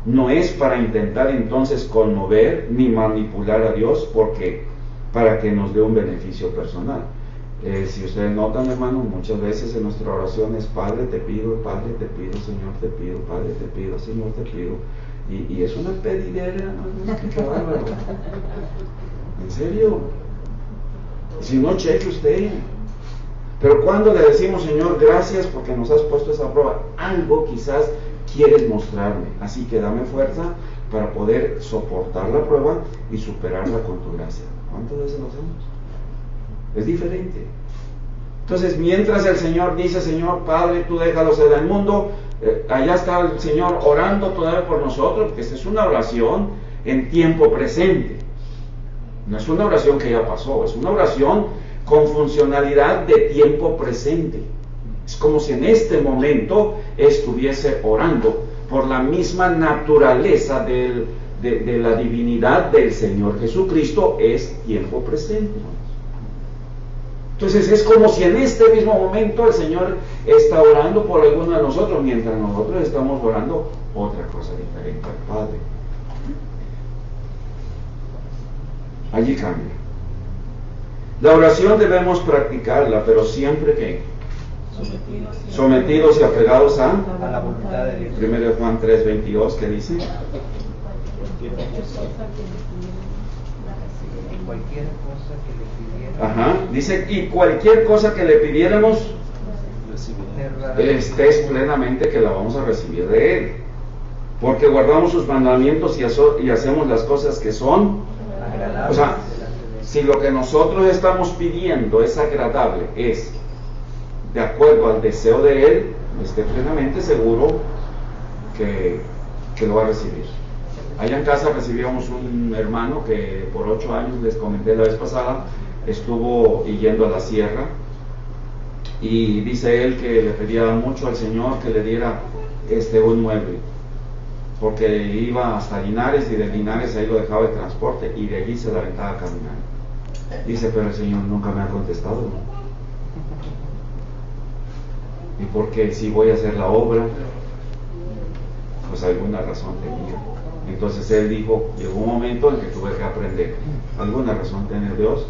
no es para intentar entonces conmover ni manipular a Dios, porque para que nos dé un beneficio personal. Si ustedes notan, hermanos, muchas veces en nuestra oración es Padre te pido, Señor te pido, Padre te pido, Señor te pido, y es una pedidera, hermanos, qué bárbaro. En serio, si no, cheque usted. Pero cuando le decimos, Señor, gracias porque nos has puesto esa prueba, algo quizás quieres mostrarme, así que dame fuerza para poder soportar la prueba y superarla con tu gracia. ¿Cuántas veces lo hacemos? Es diferente. Entonces, mientras el Señor dice, Señor Padre, tú déjalos en el mundo, allá está el Señor orando todavía por nosotros, porque esta es una oración en tiempo presente. No es una oración que ya pasó, es una oración con funcionalidad de tiempo presente. Es como si en este momento estuviese orando por la misma naturaleza de la divinidad del Señor Jesucristo, es tiempo presente. Entonces es como si en este mismo momento el Señor está orando por alguno de nosotros, mientras nosotros estamos orando otra cosa diferente al Padre. Allí cambia. La oración debemos practicarla, pero siempre que sometidos y apegados a la voluntad de Dios. 1 Juan 3:22, ¿qué dice? Cualquier cosa que le pidiera. Ajá, dice, y cualquier cosa que le pidiéramos, estés plenamente que la vamos a recibir de Él, porque guardamos sus mandamientos y hacemos las cosas que son agradables. O sea, si lo que nosotros estamos pidiendo es agradable, es de acuerdo al deseo de Él, esté plenamente seguro que lo va a recibir. Allá en casa recibíamos un hermano que por 8 años, les comenté la vez pasada, estuvo yendo a la sierra, y dice él que le pedía mucho al Señor que le diera un mueble, porque iba hasta Linares, y de Linares ahí lo dejaba de transporte, y de allí se la aventaba caminando. Dice, pero el Señor nunca me ha contestado, ¿no? Y porque si voy a hacer la obra, pues alguna razón tenía. Entonces él dijo, llegó un momento en que tuve que aprender, alguna razón tiene Dios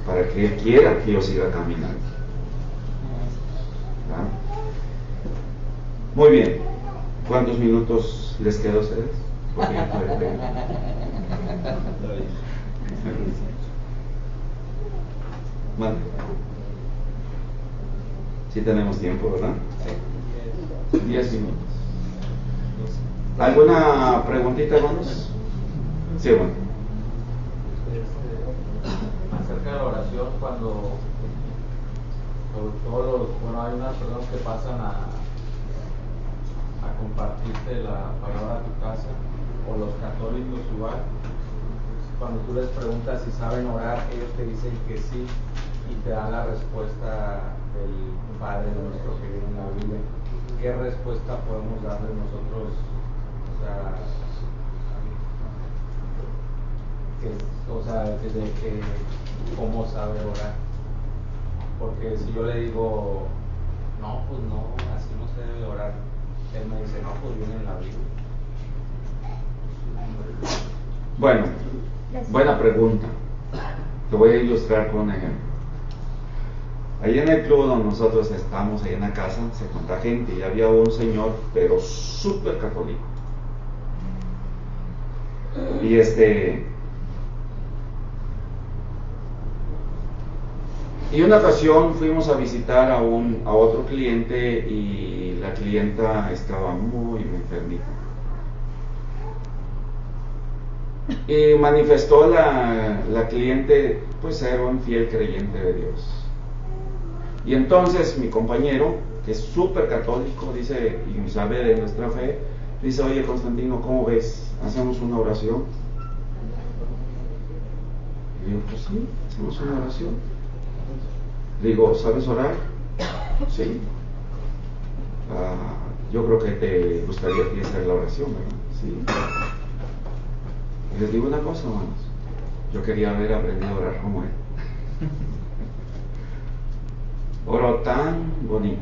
para que Él quiera que yo siga caminando. ¿Verdad? Muy bien, ¿cuántos minutos les queda a ustedes? Porque ya pueden ver. Vale. Sí tenemos tiempo, ¿verdad? 10 minutos. ¿Alguna preguntita, hermanos? Sí, bueno. Acerca de la oración, cuando sobre todo hay unas personas que pasan a compartirte la palabra a tu casa, o los católicos igual, cuando tú les preguntas si saben orar, ellos te dicen que sí, y te dan la respuesta del Padre nuestro que viene en la Biblia. ¿Qué respuesta podemos darle nosotros? O sea, o sea, de que cómo sabe orar. Porque si yo le digo, no, pues no, así no se debe orar, él me dice, no, pues viene en la Biblia. Bueno, buena pregunta. Te voy a ilustrar con un ejemplo. Ahí en el club donde nosotros estamos, ahí en la casa, se cuenta gente y había un señor, pero súper católico. Y y una ocasión fuimos a visitar a otro cliente y la clienta estaba muy enfermita. Y manifestó la cliente pues ser un fiel creyente de Dios. Y entonces mi compañero, que es súper católico, dice, y sabe de nuestra fe, dice, oye Constantino, ¿cómo ves? ¿Hacemos una oración? Y digo, pues sí, hacemos una oración. Digo, ¿sabes orar? Sí. Yo creo que te gustaría a ti hacer la oración, ¿verdad? Sí. Y les digo una cosa, hermanos. Yo quería haber aprendido a orar como él. Oro tan bonito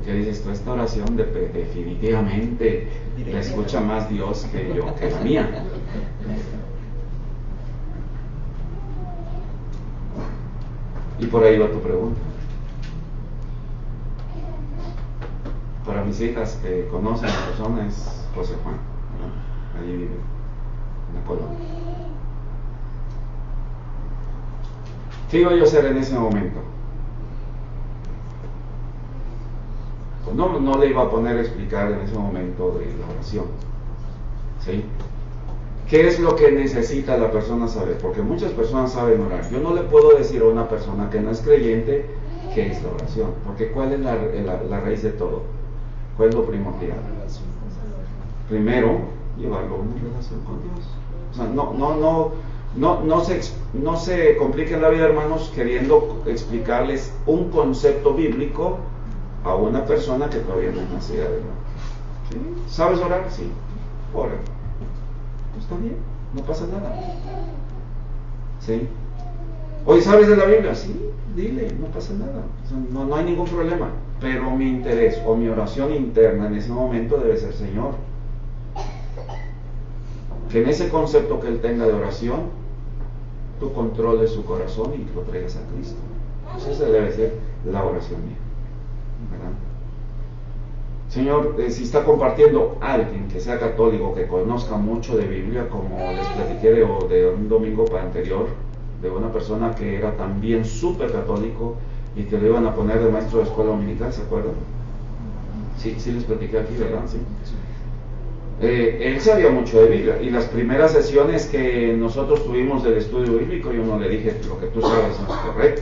que dices tú, esta oración definitivamente la escucha más Dios que yo, que la mía. Y por ahí va tu pregunta. Para mis hijas que conocen a la persona es José Juan, ¿no? Allí vive, en la colonia. ¿Qué iba yo a hacer en ese momento? Pues no le iba a poner a explicar en ese momento de la oración. ¿Sí? ¿Qué es lo que necesita la persona saber? Porque muchas personas saben orar. Yo no le puedo decir a una persona que no es creyente qué es la oración. Porque ¿cuál es la raíz de todo? ¿Cuál es lo primordial? Primero, llevarlo a una relación con Dios. O sea, no se compliquen la vida, hermanos, queriendo explicarles un concepto bíblico a una persona que todavía no es nacida de nuevo. ¿Sí? ¿Sabes orar? Sí. Ora. Pues está bien, no pasa nada. ¿Sí? Oye, ¿sabes de la Biblia? Sí, dile, no pasa nada. O sea, no hay ningún problema. Pero mi interés o mi oración interna en ese momento debe ser, Señor, que en ese concepto que él tenga de oración, tú controles su corazón y lo traigas a Cristo. Pues esa debe ser la oración mía, ¿verdad? Señor, si está compartiendo alguien que sea católico, que conozca mucho de Biblia, como les platiqué de un domingo anterior, de una persona que era también súper católico y que lo iban a poner de maestro de escuela dominical, ¿se acuerdan? Sí les platiqué aquí, ¿verdad? Sí. Él sabía mucho de Biblia y las primeras sesiones que nosotros tuvimos del estudio bíblico, yo no le dije lo que tú sabes no es correcto.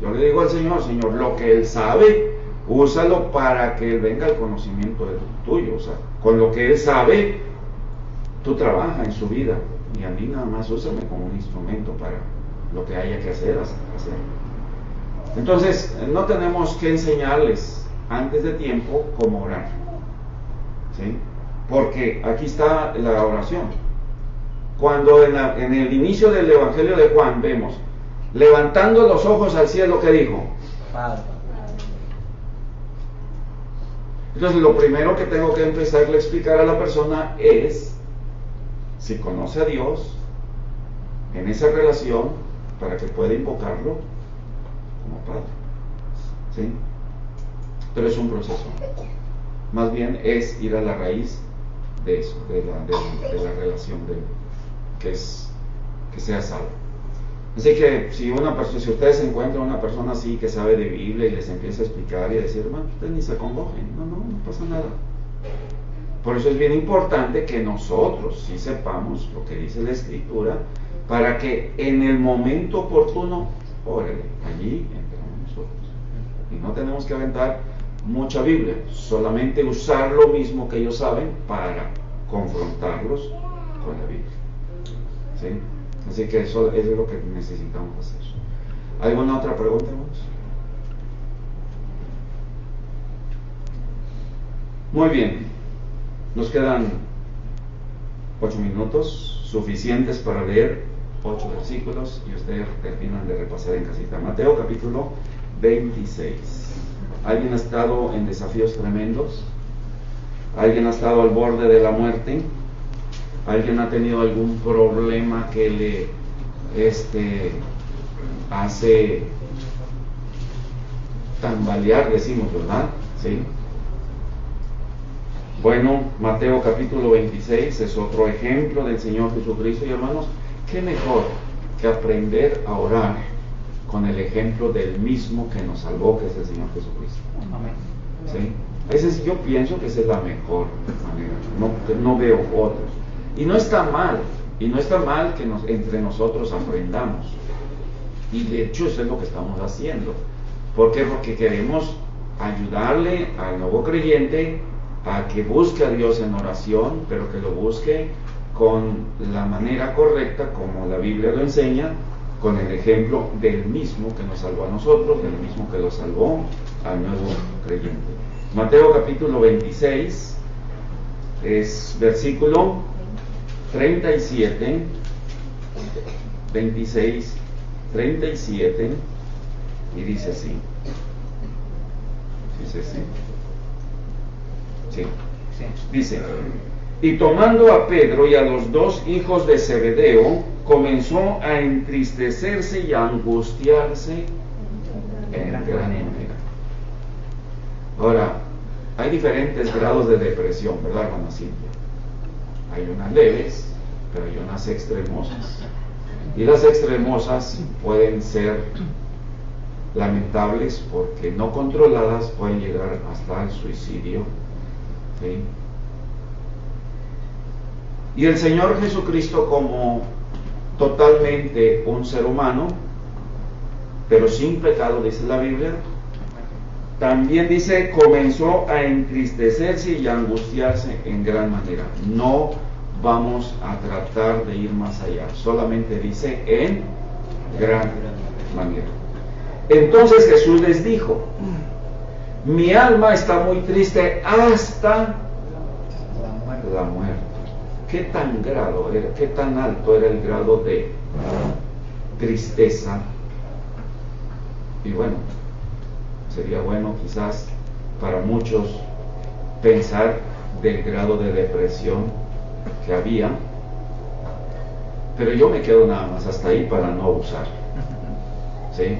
Yo le digo al Señor, lo que Él sabe, úsalo para que Él venga al conocimiento de tuyo. O sea, con lo que Él sabe, tú trabajas en su vida y a mí nada más úsame como un instrumento para lo que haya que hacer. Entonces, no tenemos que enseñarles antes de tiempo cómo orar. ¿Sí? Porque aquí está la oración. Cuando en el inicio del Evangelio de Juan vemos, levantando los ojos al cielo, ¿qué dijo? Padre. Entonces lo primero que tengo que empezarle a explicar a la persona es, si conoce a Dios, en esa relación, para que pueda invocarlo como Padre. ¿Sí? Pero es un proceso. Más bien es ir a la raíz de eso, de la relación que sea salvo. Así que si ustedes encuentran una persona así que sabe de Biblia y les empieza a explicar y a decir, hermano, ustedes ni se acongojen, no pasa nada. Por eso es bien importante que nosotros sí sepamos lo que dice la Escritura, para que en el momento oportuno, órale, allí entramos nosotros. Y no tenemos que aventar mucha Biblia, solamente usar lo mismo que ellos saben para confrontarlos con la Biblia. ¿Sí? Así que eso es lo que necesitamos hacer. ¿Alguna otra pregunta, hermanos? Muy bien. Nos quedan 8 minutos, suficientes para leer 8 versículos y ustedes terminan de repasar en casita. Mateo capítulo 26. ¿Alguien ha estado en desafíos tremendos? ¿Alguien ha estado al borde de la muerte? ¿Alguien ha tenido algún problema que le hace tambalear, decimos, ¿verdad? ¿Sí? Bueno, Mateo capítulo 26 es otro ejemplo del Señor Jesucristo, y hermanos, qué mejor que aprender a orar con el ejemplo del mismo que nos salvó, que es el Señor Jesucristo. Amén. ¿Sí? Yo pienso que esa es la mejor manera, no veo otros. Y no está mal que entre nosotros aprendamos. Y de hecho eso es lo que estamos haciendo. ¿Por qué? Porque queremos ayudarle al nuevo creyente a que busque a Dios en oración, pero que lo busque con la manera correcta, como la Biblia lo enseña, con el ejemplo del mismo que nos salvó a nosotros, del mismo que lo salvó al nuevo creyente. Mateo capítulo 26 es versículo 37, 26, 37, y dice así. ¿Dice así? Sí. Dice: y tomando a Pedro y a los 2 hijos de Zebedeo, comenzó a entristecerse y a angustiarse en gran manera. Ahora, hay diferentes grados de depresión, ¿verdad, hermana Cintia? Hay unas leves, pero hay unas extremosas. Y las extremosas pueden ser lamentables porque no controladas pueden llegar hasta el suicidio. ¿Sí? Y el Señor Jesucristo, como totalmente un ser humano, pero sin pecado, dice la Biblia, también dice, comenzó a entristecerse y a angustiarse en gran manera. No vamos a tratar de ir más allá, solamente dice en gran manera. Entonces Jesús les dijo: mi alma está muy triste hasta la muerte. ¿Qué tan alto era el grado de tristeza? Y bueno, sería bueno quizás para muchos pensar del grado de depresión que había, pero yo me quedo nada más hasta ahí para no abusar, ¿sí?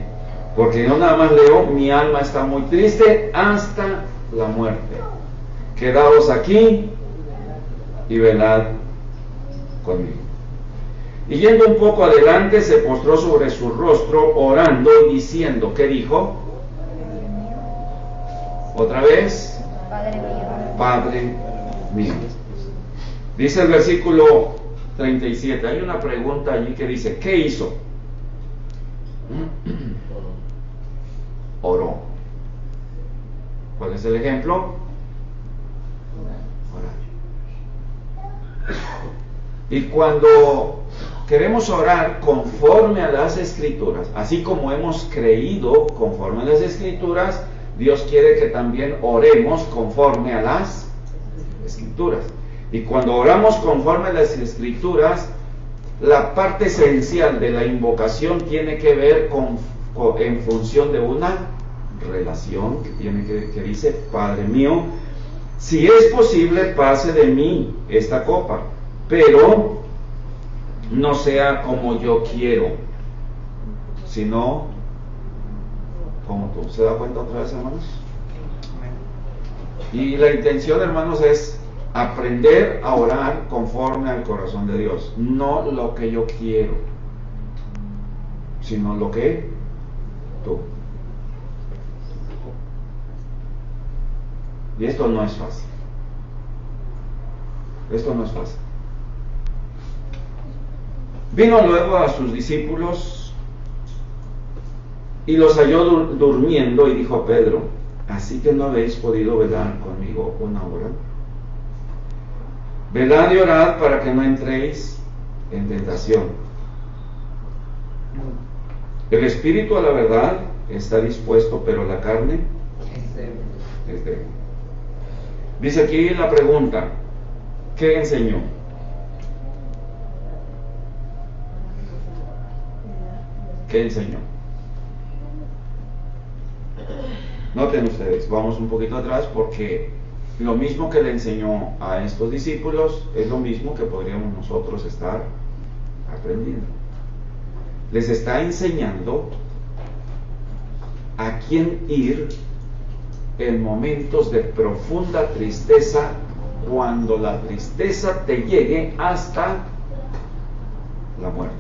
Porque yo nada más leo: mi alma está muy triste hasta la muerte. Quedaos aquí y velad conmigo. Y yendo un poco adelante, se postró sobre su rostro, orando y diciendo, ¿qué dijo? Otra vez, Padre mío. Dice el versículo 37, hay una pregunta allí que dice, ¿qué hizo? Oró. ¿Cuál es el ejemplo? Orar. Y cuando queremos orar conforme a las Escrituras, así como hemos creído conforme a las Escrituras, Dios quiere que también oremos conforme a las Escrituras. Y cuando oramos conforme a las Escrituras, la parte esencial de la invocación tiene que ver en función de una relación que dice, Padre mío, si es posible, pase de mí esta copa, pero no sea como yo quiero, sino como tú. ¿Se da cuenta otra vez, hermanos? Y la intención, hermanos, es aprender a orar conforme al corazón de Dios, no lo que yo quiero, sino lo que tú. Y esto no es fácil. Esto no es fácil. Vino luego a sus discípulos y los halló durmiendo, y dijo a Pedro, ¿así que no habéis podido velar conmigo una hora? Velad y orad para que no entréis en tentación. El espíritu, a la verdad, está dispuesto, pero la carne es débil. Dice aquí la pregunta, ¿Qué enseñó? ¿Qué enseñó? Noten ustedes, vamos un poquito atrás porque lo mismo que le enseñó a estos discípulos es lo mismo que podríamos nosotros estar aprendiendo. Les está enseñando a quién ir en momentos de profunda tristeza, cuando la tristeza te llegue hasta la muerte.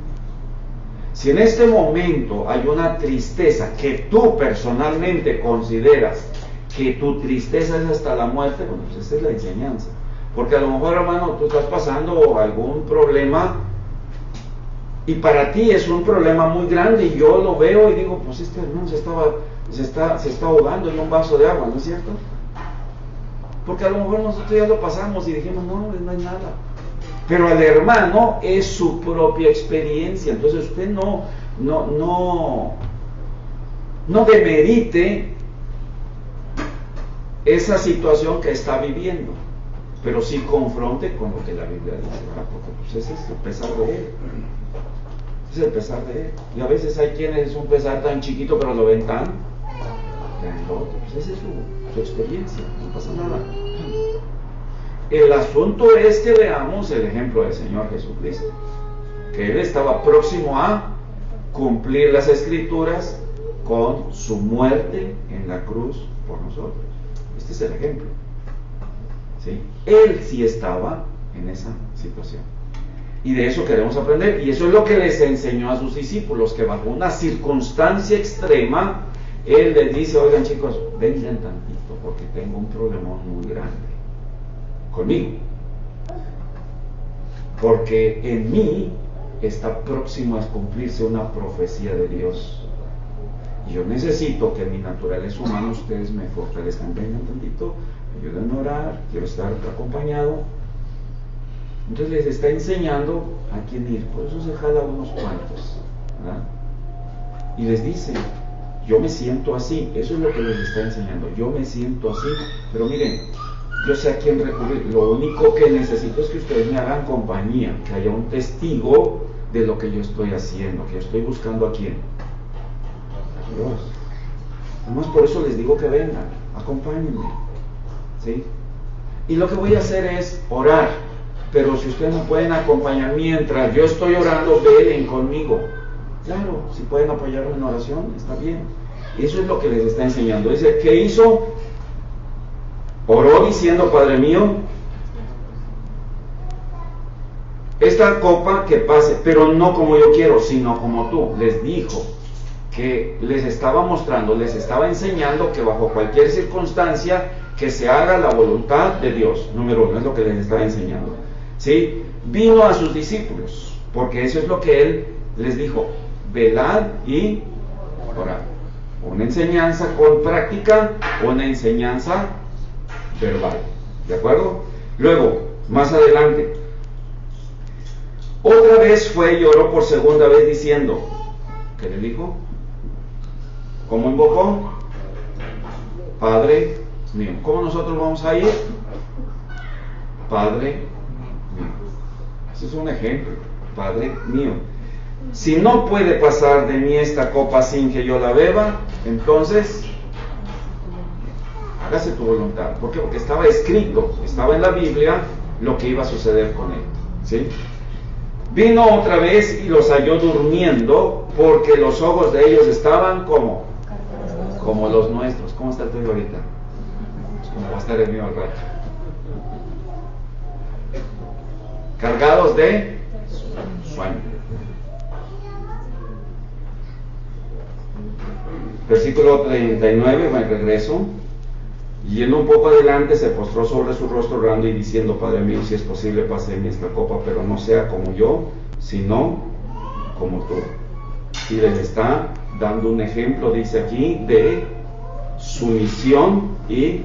Si en este momento hay una tristeza que tú personalmente consideras que tu tristeza es hasta la muerte, bueno, pues esa es la enseñanza. Porque a lo mejor, hermano, tú estás pasando algún problema y para ti es un problema muy grande y yo lo veo y digo, pues este hermano se está ahogando en un vaso de agua, ¿no es cierto? Porque a lo mejor nosotros ya lo pasamos y dijimos, no hay nada. Pero al hermano es su propia experiencia, entonces usted no demerite esa situación que está viviendo, pero sí confronte con lo que la Biblia dice, ¿verdad? Porque pues ese es el pesar de él. Es el pesar de él. Y a veces hay quienes es un pesar tan chiquito, pero lo ven tan grandote. Pues esa es su experiencia, no pasa nada. El asunto es que veamos el ejemplo del Señor Jesucristo, que Él estaba próximo a cumplir las Escrituras con su muerte en la cruz por nosotros. Este es el ejemplo, ¿sí? Él sí estaba en esa situación. Y de eso queremos aprender, y eso es lo que les enseñó a sus discípulos, que bajo una circunstancia extrema, Él les dice, oigan chicos, vengan tantito, porque tengo un problemón muy grande conmigo, porque en mí está próximo a cumplirse una profecía de Dios, y yo necesito que en mi naturaleza humana ustedes me fortalezcan, vengan tantito, ayúdenme a orar, quiero estar acompañado. Entonces les está enseñando a quién ir, por eso se jala unos cuantos, ¿verdad? Y les dice, yo me siento así, eso es lo que les está enseñando, yo me siento así, pero miren, yo sé a quién recurrir, lo único que necesito es que ustedes me hagan compañía, que haya un testigo de lo que yo estoy haciendo, que yo estoy buscando a quién, a Dios. Además por eso les digo que vengan, acompáñenme, ¿sí? Y lo que voy a hacer es orar, pero si ustedes no pueden acompañar mientras yo estoy orando, velen conmigo. Claro, si pueden apoyarme en oración, está bien. Y eso es lo que les está enseñando. Dice, ¿qué hizo? Oró diciendo, Padre mío, esta copa que pase, pero no como yo quiero, sino como tú. Les dijo que les estaba mostrando, les estaba enseñando que bajo cualquier circunstancia que se haga la voluntad de Dios. Número uno, es lo que les estaba enseñando. ¿Sí? Vino a sus discípulos, porque eso es lo que Él les dijo, velad y orad. Una enseñanza con práctica, una enseñanza verbal, ¿de acuerdo? Luego, más adelante, otra vez fue y oró por segunda vez diciendo, ¿qué le dijo? ¿Cómo invocó? Padre mío. ¿Cómo nosotros vamos a ir? Padre mío. Ese es un ejemplo, Padre mío. Si no puede pasar de mí esta copa sin que yo la beba, entonces hágase tu voluntad. ¿Por qué? Porque estaba escrito, estaba en la Biblia lo que iba a suceder con él, ¿sí? Vino otra vez y los halló durmiendo, porque los ojos de ellos estaban como los nuestros. ¿Cómo está el tuyo ahorita? Pues como va a estar el mío al rato. Cargados de sueño. Versículo 39, me regreso. Y yendo un poco adelante, se postró sobre su rostro orando y diciendo, Padre mío, si es posible, pase en mí esta copa, pero no sea como yo, sino como tú. Y les está dando un ejemplo, dice aquí, de sumisión y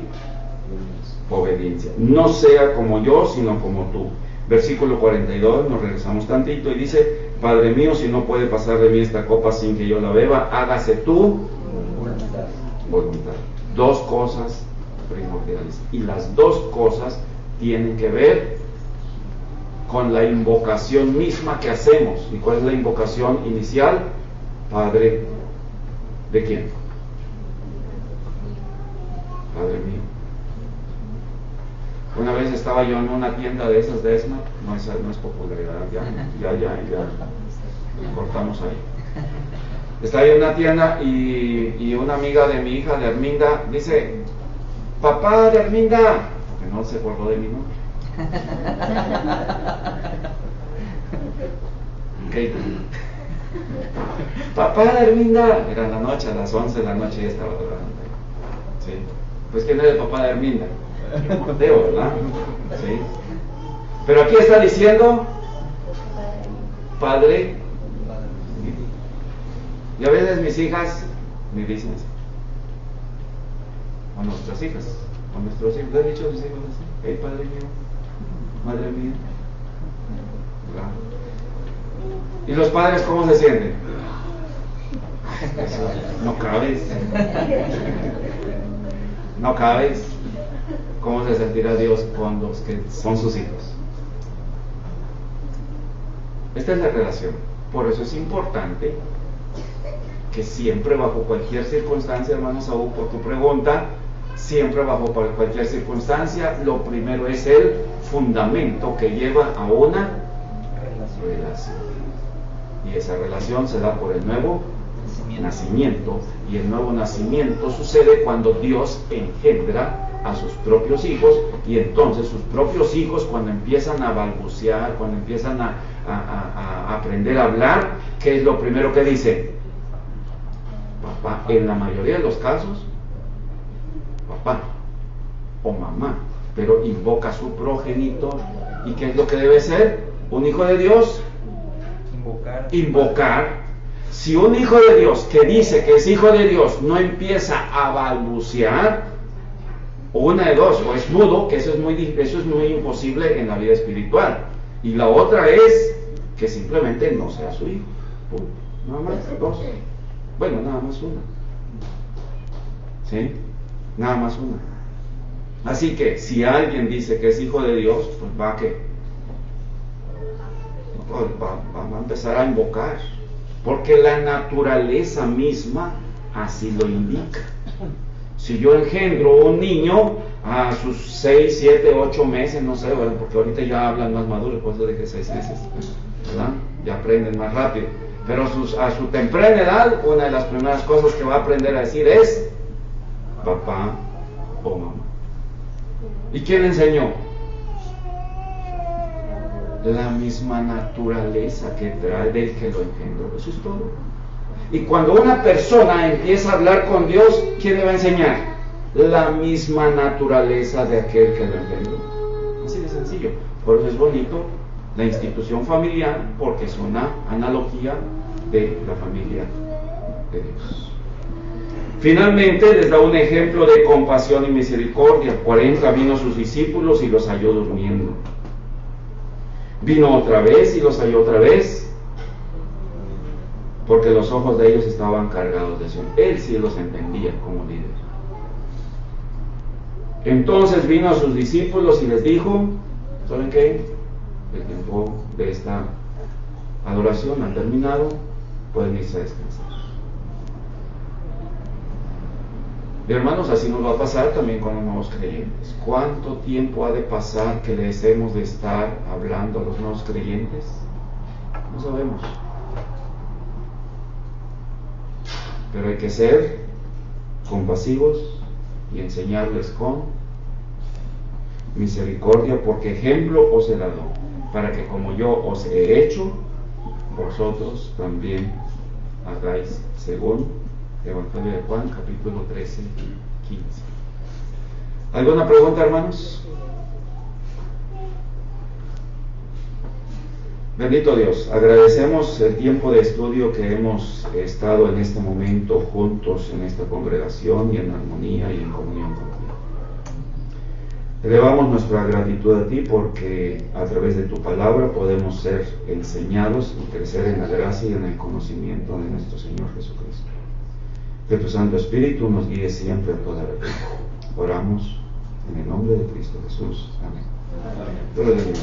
obediencia. No sea como yo, sino como tú. Versículo 42, nos regresamos tantito y dice, Padre mío, si no puede pasar de mí esta copa sin que yo la beba, hágase tu voluntad. Dos cosas primordiales, y las dos cosas tienen que ver con la invocación misma que hacemos. ¿Y cuál es la invocación inicial? Padre, ¿de quién? Padre mío. Una vez estaba yo en una tienda de esas de ESMA, no es popularidad, ya cortamos ahí. Estaba yo en una tienda y una amiga de mi hija, de Arminda, dice: papá de Arminda, porque no se acordó de mi nombre. Okay. Papá de Arminda, era en la noche, a las 11 de la noche ya estaba orando. ¿Sí? Pues ¿quién era el papá de Arminda? Mateo, ¿verdad? Sí. Pero aquí está diciendo Padre. Y a veces mis hijas me dicen así, o nuestras hijas, o nuestros hijos, ¿le han dicho a sus hijos así? Hey, Padre mío, Madre mía, ¿verdad? ¿Y los padres cómo se sienten? No cabes. No cabes. ¿Cómo se sentirá Dios con los que son sus hijos? Esta es la relación. Por eso es importante que siempre, bajo cualquier circunstancia, hermano Saúl, por tu pregunta, siempre bajo cualquier circunstancia, lo primero es el fundamento que lleva a una relación. Y esa relación se da por el nuevo nacimiento. Y el nuevo nacimiento sucede cuando Dios engendra a sus propios hijos, y entonces sus propios hijos, cuando empiezan a balbucear, cuando empiezan a aprender a hablar, ¿qué es lo primero que dicen? Papá. En la mayoría de los casos, papá o mamá, pero invoca a su progenitor. ¿Y qué es lo que debe ser un hijo de Dios? Invocar. Si un hijo de Dios que dice que es hijo de Dios no empieza a balbucear, una de dos: o es mudo, que eso es muy imposible en la vida espiritual, y la otra es que simplemente no sea su hijo. Punto. Nada más dos. Bueno, nada más una. ¿Sí? Nada más una. Así que si alguien dice que es hijo de Dios, pues va a empezar a invocar, porque la naturaleza misma así lo indica. Si yo engendro un niño a sus 6, 7, 8 meses, no sé, bueno, porque ahorita ya hablan más maduros, por eso dije 6 meses, ¿verdad? Ya aprenden más rápido. Pero a su temprana edad, una de las primeras cosas que va a aprender a decir es papá o mamá. ¿Y quién le enseñó? La misma naturaleza que trae del que lo engendró. Eso es todo. Y cuando una persona empieza a hablar con Dios, ¿quién le va a enseñar? La misma naturaleza de aquel que lo engendró. Así de sencillo. Por eso es bonito la institución familiar, porque es una analogía de la familia de Dios. Finalmente les da un ejemplo de compasión y misericordia. 40 vino sus discípulos y los halló durmiendo. Vino otra vez y los halló otra vez, porque los ojos de ellos estaban cargados de sueño. Él sí los entendía como líder. Entonces vino a sus discípulos y les dijo: ¿saben qué? El tiempo de esta adoración ha terminado, pueden irse a descansar. Y hermanos, así nos va a pasar también con los nuevos creyentes. ¿Cuánto tiempo ha de pasar que les hemos de estar hablando a los nuevos creyentes? No sabemos. Pero hay que ser compasivos y enseñarles con misericordia, porque ejemplo os he dado, para que como yo os he hecho, vosotros también hagáis según Evangelio de Juan, capítulo 13, 15. ¿Alguna pregunta, hermanos? Bendito Dios, agradecemos el tiempo de estudio que hemos estado en este momento juntos en esta congregación y en armonía y en comunión contigo. Elevamos nuestra gratitud a ti porque a través de tu palabra podemos ser enseñados y crecer en la gracia y en el conocimiento de nuestro Señor Jesucristo. Que tu Santo Espíritu nos guíe siempre en toda verdad. Oramos en el nombre de Cristo Jesús. Amén. Gloria a Dios.